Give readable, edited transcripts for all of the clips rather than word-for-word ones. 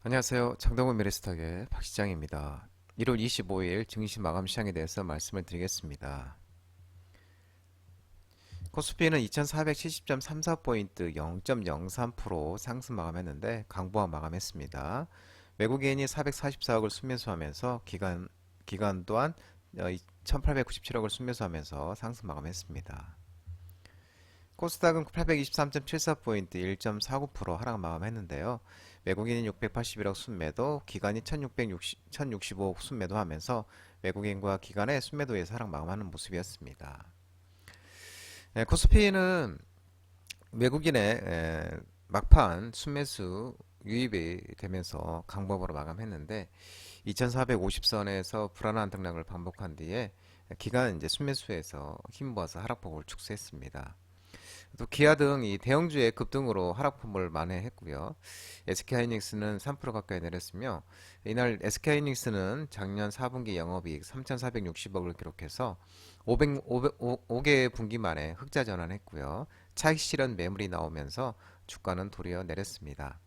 안녕하세요. 장동건 미래스탁의 박시장입니다. 1월 25일 증시 마감 시장에 대해서 말씀을 드리겠습니다. 코스피는 2470.34포인트 0.03% 상승 마감했는데 강보합 마감했습니다. 외국인이 444억을 순매수하면서 기간 또한 1897억을 순매수하면서 상승 마감했습니다. 코스닥은 823.74포인트 1.49% 하락 마감했는데요. 외국인인 681억 순매도, 기관이 1665억 순매도 하면서 외국인과 기관의 순매도에서 하락 마감하는 모습이었습니다. 코스피는 외국인의 막판 순매수 유입이 되면서 강보합으로 마감했는데 2450선에서 불안한 등락을 반복한 뒤에 기관 이제 순매수에서 힘모아서 하락폭을 축소했습니다. 또 기아 등 이 대형주의 급등으로 하락폭을 만회했고요. SK하이닉스는 3% 가까이 내렸으며 이날 SK하이닉스는 작년 4분기 영업이익 3,460억을 기록해서 5개 분기 만에 흑자 전환했고요. 차익 실현 매물이 나오면서 주가는 도리어 내렸습니다.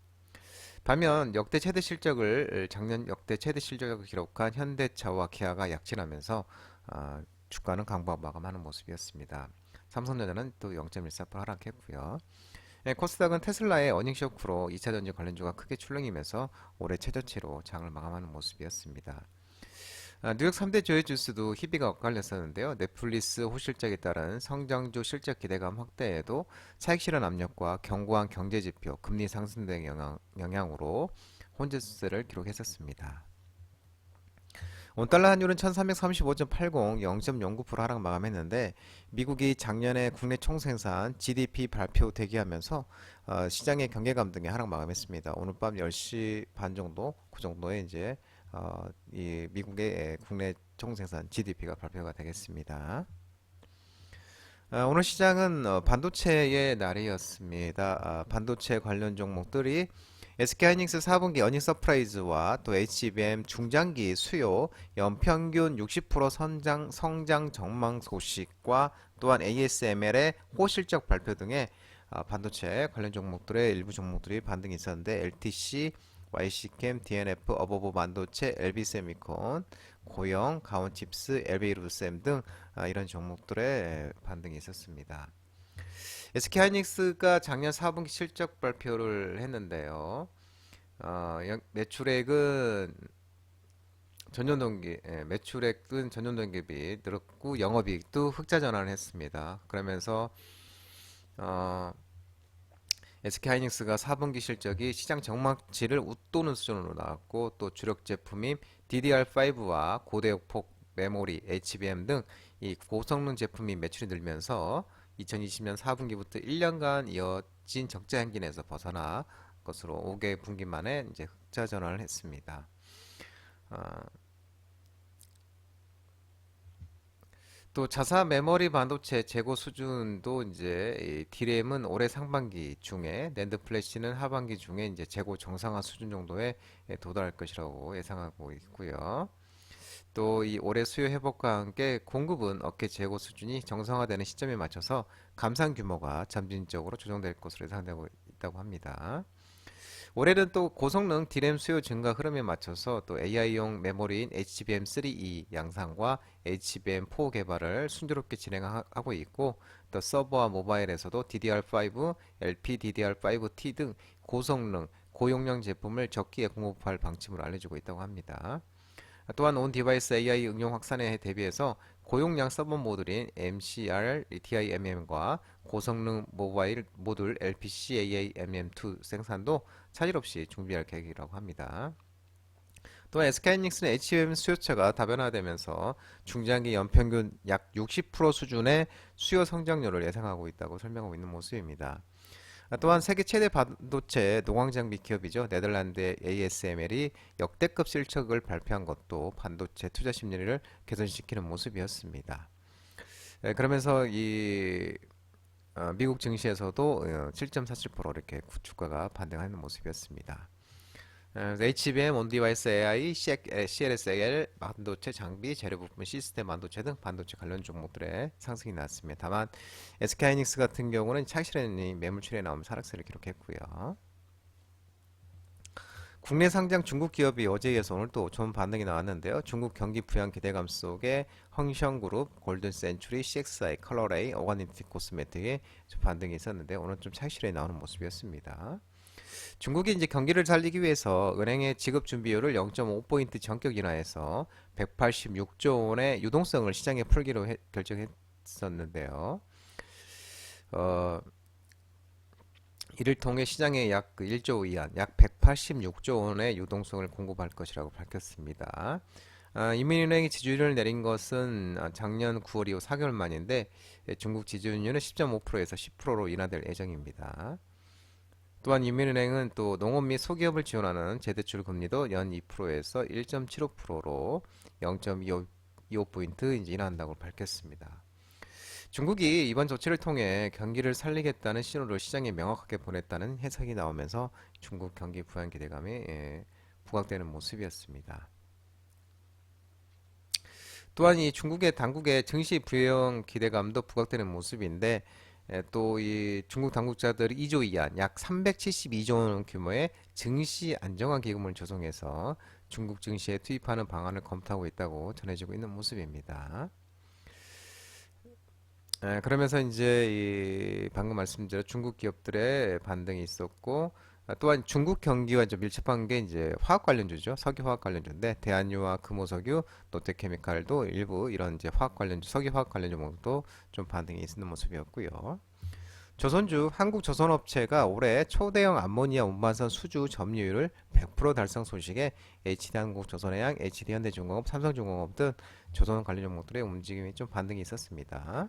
반면 작년 역대 최대 실적을 기록한 현대차와 기아가 약진하면서 주가는 강보합 마감하는 모습이었습니다. 삼성전자는 또 0.14% 하락했고요. 코스닥은 테슬라의 어닝 쇼크로 2차전지 관련주가 크게 출렁이면서 올해 최저치로 장을 마감하는 모습이었습니다. 뉴욕 3대 조회 주스도 희비가 엇갈렸었는데요. 넷플릭스 호실적에 따른 성장주 실적 기대감 확대에도 차익 실현 압력과 견고한 경제 지표, 금리 상승 등 영향으로 혼재세를 기록했었습니다. 원달러 환율은 1335.80, 0.09% 하락 마감했는데 미국이 작년에 국내 총생산 GDP 발표 대기하면서 시장의 경계감 등의 하락 마감했습니다. 오늘 밤 10시 반 정도 그 정도에 이제 이 미국의 국내 총생산 GDP가 발표가 되겠습니다. 오늘 시장은 반도체의 날이었습니다. 반도체 관련 종목들이 SK하이닉스 4분기 어닝 서프라이즈와 또 HBM 중장기 수요 연평균 60% 성장 전망 소식과 또한 ASML의 호실적 발표 등의 반도체 관련 종목들의 일부 종목들이 반등이 있었는데 LTC, YC캠, DNF, 어버버 반도체, LB세미콘, 고영, 가온칩스, LB루셈 등 이런 종목들의 반등이 있었습니다. SK하이닉스가 작년 4분기 실적 발표를 했는데요. 매출액은 매출액은 전년 동기 대비 늘었고 영업이익도 흑자 전환을 했습니다. 그러면서 어, SK하이닉스가 4분기 실적이 시장 전망치를 웃도는 수준으로 나왔고 또 주력 제품인 DDR5와 고대역폭 메모리, HBM 등 이 고성능 제품이 매출이 늘면서 2020년 4분기부터 1년간 이어진 적자 행진에서 벗어나 것으로 5개 분기 만에 이제 흑자 전환을 했습니다. 어, 또 자사 메모리 반도체 재고 수준도 이제 이 D램은 올해 상반기 중에 낸드 플래시는 하반기 중에 이제 재고 정상화 수준 정도에 도달할 것이라고 예상하고 있고요. 또 이 올해 수요 회복과 함께 공급은 업계 재고 수준이 정상화되는 시점에 맞춰서 감산 규모가 점진적으로 조정될 것으로 예상되고 있다고 합니다. 올해는 또 고성능 D램 수요 증가 흐름에 맞춰서 또 AI용 메모리인 HBM3E 양산과 HBM4 개발을 순조롭게 진행하고 있고 또 서버와 모바일에서도 DDR5, LPDDR5T 등 고성능, 고용량 제품을 적기에 공급할 방침을 알려주고 있다고 합니다. 또한 온 디바이스 AI 응용 확산에 대비해서 고용량 서버 모듈인 MCR, TIMM과 고성능 모바일 모듈 LPC AAMM2 생산도 차질 없이 준비할 계획이라고 합니다. 또 SK하이닉스는 HBM 수요처가 다변화되면서 중장기 연평균 약 60% 수준의 수요 성장률을 예상하고 있다고 설명하고 있는 모습입니다. 또한 세계 최대 반도체 노광장비 기업이죠. 네덜란드의 ASML이 역대급 실적을 발표한 것도 반도체 투자 심리를 개선시키는 모습이었습니다. 그러면서 미국 증시에서도 7.47% 이렇게 주가가 반등하는 모습이었습니다. HBM, 온디바이스 AI, CLSL, 반도체 장비, 재료 부품 시스템 반도체 등 반도체 관련 종목들의 상승이 나왔습니다. 다만 SK하이닉스 같은 경우는 차익 실현이 매물 출현에 나오면서 하락세를 기록했고요. 국내 상장 중국 기업이 어제에 이어서 오늘 또 좋은 반응이 나왔는데요. 중국 경기 부양 기대감 속에 헝성그룹, 골든센츄리, CXI, 컬러레이, 오가니티 코스메틱의 좀 반등이 있었는데 오늘 좀 차익실에 나오는 모습이었습니다. 중국이 이제 경기를 살리기 위해서 은행의 지급 준비율을 0.5포인트 전격 인하해서 186조 원의 유동성을 시장에 풀기로 결정했었는데요. 어, 이를 통해 시장에 약 1조 위안, 약 186조 원의 유동성을 공급할 것이라고 밝혔습니다. 인민은행이 지주율을 내린 것은 작년 9월 이후 4개월 만인데 중국 지주율은 10.5%에서 10%로 인하될 예정입니다. 또한 인민은행은 또 농업 및 소기업을 지원하는 재대출 금리도 연 2%에서 1.75%로 0.25포인트 인하한다고 밝혔습니다. 중국이 이번 조치를 통해 경기를 살리겠다는 신호를 시장에 명확하게 보냈다는 해석이 나오면서 중국 경기 부양 기대감이 부각되는 모습이었습니다. 또한 이 중국의 당국의 증시 부양 기대감도 부각되는 모습인데 또 이 중국 당국자들이 2조 위안 약 372조 원 규모의 증시 안정화 기금을 조성해서 중국 증시에 투입하는 방안을 검토하고 있다고 전해지고 있는 모습입니다. 그러면서 이제 이 방금 말씀드린 중국 기업들의 반등이 있었고 또한 중국 경기와 좀 밀접한 게 이제 화학 관련주죠. 석유 화학 관련주인데 대한유화, 금호석유, 롯데케미칼도 일부 이런 이제 화학 관련주, 석유 화학 관련주 목도 좀 반등이 있는 모습이었고요. 조선주 한국조선업체가 올해 초대형 암모니아 운반선 수주 점유율을 100% 달성 소식에 HD한국조선해양, HD현대중공업, 삼성중공업 등 조선 관련 종목들의 움직임이 좀 반등이 있었습니다.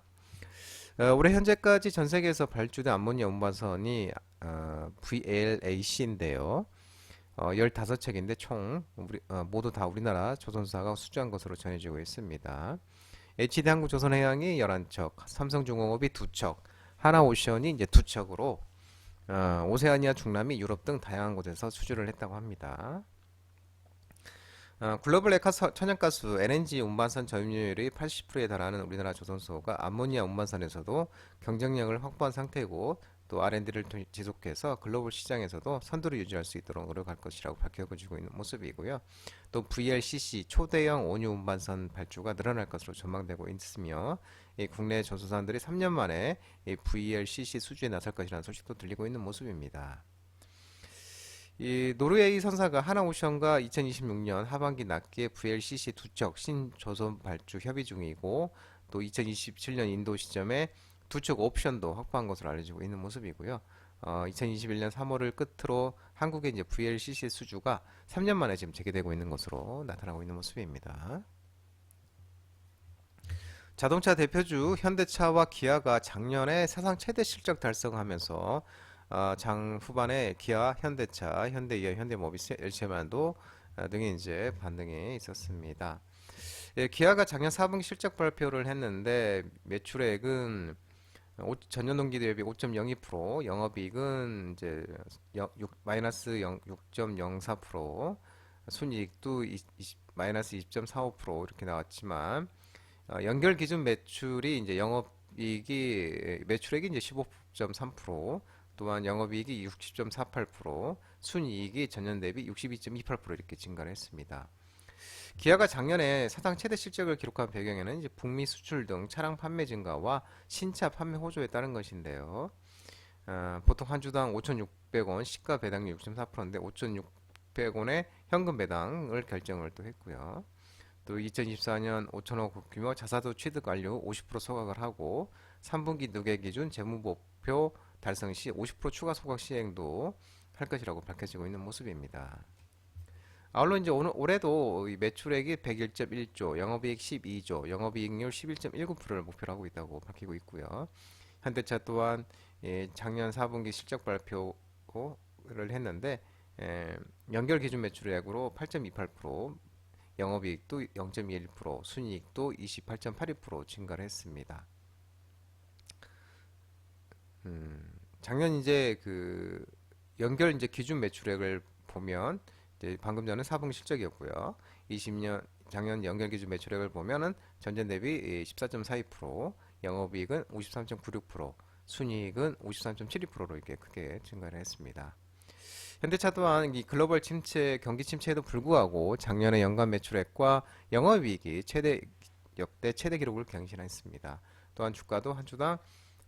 올해 현재까지 전 세계에서 발주된 암모니아 운반선이 VLAC인데요. 15척인데 모두 다 우리나라 조선사가 수주한 것으로 전해지고 있습니다. HD한국조선해양이 11척, 삼성중공업이 2척, 하나오션이 이제 2척으로 오세아니아, 중남미, 유럽 등 다양한 곳에서 수주를 했다고 합니다. 글로벌 액화 천연가스 LNG 운반선 점유율이 80%에 달하는 우리나라 조선소가 암모니아 운반선에서도 경쟁력을 확보한 상태고 또 R&D를 지속해서 글로벌 시장에서도 선두를 유지할 수 있도록 노력할 것이라고 밝혀지고 있는 모습이고요. 또 VLCC 초대형 온유 운반선 발주가 늘어날 것으로 전망되고 있으며 이 국내 조선사들이 3년 만에 이 VLCC 수주에 나설 것이라는 소식도 들리고 있는 모습입니다. 이 노르웨이 선사가 하나오션과 2026년 하반기 납기에 VLCC 2척 신조선 발주 협의 중이고 또 2027년 인도 시점에 2척 옵션도 확보한 것으로 알려지고 있는 모습이고요. 2021년 3월을 끝으로 한국의 이제 VLCC 수주가 3년 만에 지금 재개되고 있는 것으로 나타나고 있는 모습입니다. 자동차 대표주 현대차와 기아가 작년에 사상 최대 실적 달성하면서 장 후반에 기아, 현대차, 현대이어, 현대모비스, LC만도 등이 이제 반등이 있었습니다. 예, 기아가 작년 4분기 실적 발표를 했는데 매출액은 전년 동기 대비 5.02%, 영업이익은 이제 마이너스 6.04%, 순이익도 마이너스 2.45% 이렇게 나왔지만 연결 기준 매출이 이제 매출액이 이제 15.3%, 또한 영업이익이 60.48%, 순이익이 전년 대비 62.28% 이렇게 증가를 했습니다. 기아가 작년에 사상 최대 실적을 기록한 배경에는 이제 북미 수출 등 차량 판매 증가와 신차 판매 호조에 따른 것인데요. 보통 한 주당 5,600원, 시가 배당률 6.4%인데 5,600원의 현금 배당을 결정을 또 했고요. 또 2024년 5천억 규모 자사도 취득 완료 50% 소각을 하고 3분기 누계 기준 재무목표 달성 시 50% 추가 소각 시행도 할 것이라고 밝혀지고 있는 모습입니다. 아울러 이제 올해도 매출액이 101.1조, 영업이익 12조, 영업이익률 11.19%를 목표로 하고 있다고 밝히고 있고요. 현대차 또한 작년 4분기 실적 발표를 했는데 연결 기준 매출액으로 8.28%, 영업이익도 0.21%, 순이익도 28.82% 증가를 했습니다. 작년 이제 그 연결 이제 기준 매출액을 보면 이제 방금 전에 4분기 실적이었고요. 20년 작년 연결 기준 매출액을 보면은 전년 대비 14.42%, 영업이익은 53.96%, 순이익은 53.72%로 이렇게 크게 증가를 했습니다. 현대차 또한 이 글로벌 침체, 경기 침체에도 불구하고 작년에 연간 매출액과 영업이익이 역대 최대 기록을 경신했습니다. 또한 주가도 한 주당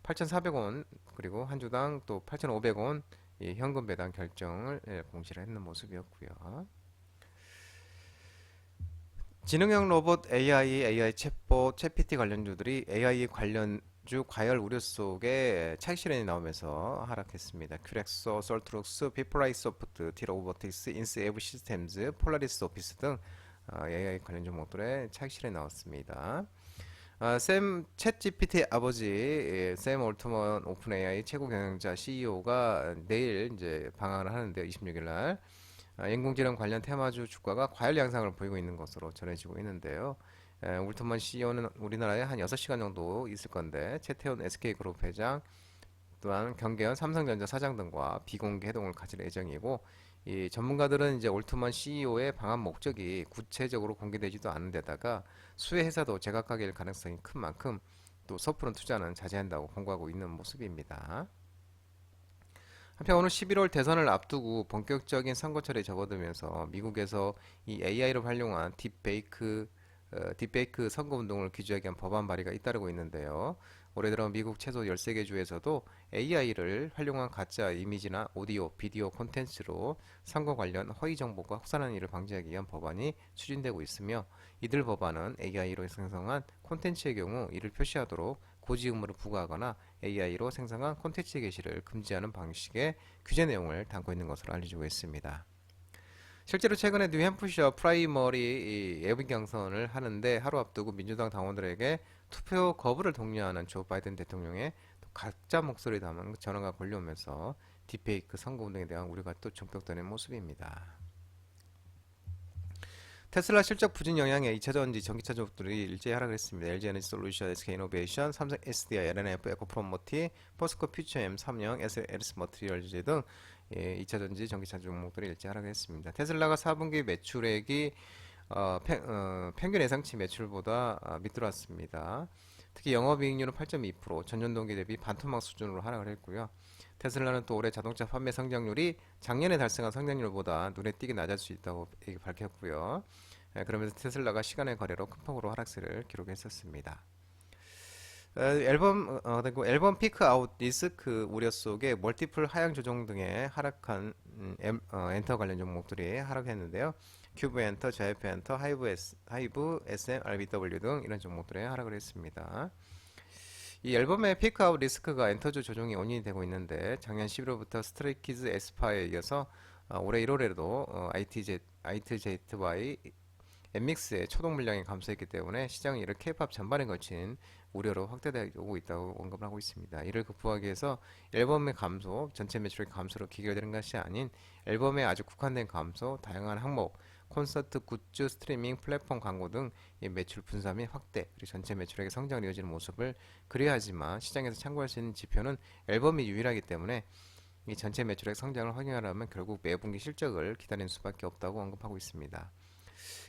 8,400원 그리고 한 주당 또 8,500원 현금 배당 결정을 공시를 했는 모습이었고요. 지능형 로봇 AI 챗봇, 챗PT 관련주들이 AI 관련주 과열 우려 속에 차익 실현이 나오면서 하락했습니다. 큐렉소, 솔트룩스, 비플라이소프트, 티로보틱스, 인스에브 시스템즈, 폴라리스 오피스 등 AI 관련 종목들의 차익 실현이 나왔습니다. 샘 챗GPT 아버지 샘 올트먼 오픈 AI 최고 경영자 CEO가 내일 이제 방한을 하는데요. 26일 날. 인공지능 관련 테마주 주가가 과열 양상을 보이고 있는 것으로 전해지고 있는데요. 울트먼 CEO는 우리나라에 한 6시간 정도 있을 건데 최태원 SK그룹 회장 또한 경계현 삼성전자 사장 등과 비공개 회동을 가질 예정이고 이 전문가들은 이제 올트먼 CEO의 방한 목적이 구체적으로 공개되지도 않은 데다가 수혜 회사도 제각각일 가능성이 큰 만큼 또 섣부른 투자는 자제한다고 권고하고 있는 모습입니다. 한편 오늘 11월 대선을 앞두고 본격적인 선거철에 접어들면서 미국에서 이 AI를 활용한 딥페이크 선거운동을 규제하기 위한 법안 발의가 잇따르고 있는데요. 올해 들어 미국 최소 13개 주에서도 AI를 활용한 가짜 이미지나 오디오, 비디오 콘텐츠로 선거 관련 허위 정보가 확산하는 일을 방지하기 위한 법안이 추진되고 있으며 이들 법안은 AI로 생성한 콘텐츠의 경우 이를 표시하도록 고지 의무를 부과하거나 AI로 생성한 콘텐츠 게시를 금지하는 방식의 규제 내용을 담고 있는 것으로 알려지고 있습니다. 실제로 최근에 뉴햄프셔 프라이머리 예비 경선을 하는데 하루 앞두고 민주당 당원들에게 투표 거부를 독려하는 조 바이든 대통령의 가짜 목소리 담은 전화가 걸려오면서 딥페이크 선거운동에 대한 우려가 또 증폭되는 모습입니다. 테슬라 실적 부진 영향에 2차전지 전기차 종목들이 일제히 하락을 했습니다. LG에너지솔루션, SK이노베이션, 삼성 SDI, LNF, 에코프로모티, 포스코 퓨처엠, 삼성, 에스 머티리얼즈 등 2차전지 전기차 종목들이 일제히 하락을 했습니다. 테슬라가 4분기 매출액이 평균 예상치 매출보다 밑들어왔습니다. 특히 영업이익률은 8.2%, 전년 동기 대비 반토막 수준으로 하락을 했고요. 테슬라는 또 올해 자동차 판매 성장률이 작년에 달성한 성장률보다 눈에 띄게 낮을 수 있다고 밝혔고요. 그러면서 테슬라가 시간의 거래로 큰 폭으로 하락세를 기록했었습니다. 그리고 앨범 피크 아웃 리스크 우려 속에 멀티플 하향 조정 등의 하락한 엔터 관련 종목들이 하락했는데요. 큐브 엔터, 제이프 엔터, 하이브, SM, RBW 등 이런 종목들이 하락을 했습니다. 이 앨범의 피크아웃 리스크가 엔터주 조정이 원인이 되고 있는데 작년 11월부터 스트레이키즈 에스파에 이어서 올해 1월에도 ITZY 엠믹스의 초동 물량이 감소했기 때문에 시장은 이를 K-팝 전반에 걸친 우려로 확대되고 있다고 언급을 하고 있습니다. 이를 극복하기 위해서 앨범의 감소, 전체 매출의 감소로 기결되는 것이 아닌 앨범의 아주 국한된 감소, 다양한 항목, 콘서트, 굿즈, 스트리밍, 플랫폼 광고 등 매출 분산 및 확대, 그리고 전체 매출액의 성장을 이어지는 모습을 그려야 하지만 시장에서 참고할 수 있는 지표는 앨범이 유일하기 때문에 이 전체 매출액 성장을 확인하려면 결국 매분기 실적을 기다리는 수밖에 없다고 언급하고 있습니다.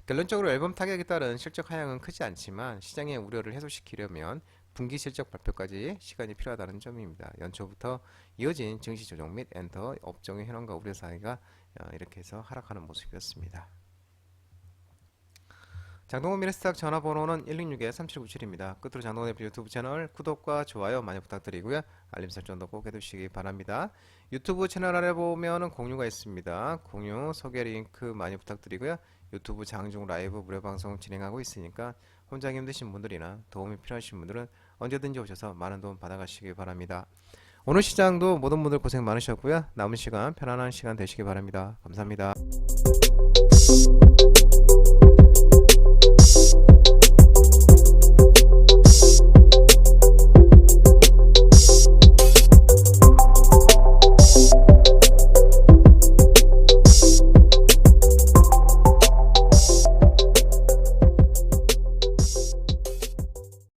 결론적으로 앨범 타격에 따른 실적 하향은 크지 않지만 시장의 우려를 해소시키려면 분기 실적 발표까지 시간이 필요하다는 점입니다. 연초부터 이어진 증시 조정 및 엔터 업종의 현황과 우려 사이가 이렇게 해서 하락하는 모습이었습니다. 장동건 미래스탁 전화번호는 166-3797입니다. 끝으로 장동건 대표 유튜브 채널 구독과 좋아요 많이 부탁드리고요. 알림 설정도 꼭 해두시기 바랍니다. 유튜브 채널 아래 보면 공유가 있습니다. 공유, 소개 링크 많이 부탁드리고요. 유튜브 장중 라이브 무료 방송 진행하고 있으니까 혼자 힘드신 분들이나 도움이 필요하신 분들은 언제든지 오셔서 많은 도움 받아가시기 바랍니다. 오늘 시장도 모든 분들 고생 많으셨고요. 남은 시간 편안한 시간 되시기 바랍니다. 감사합니다.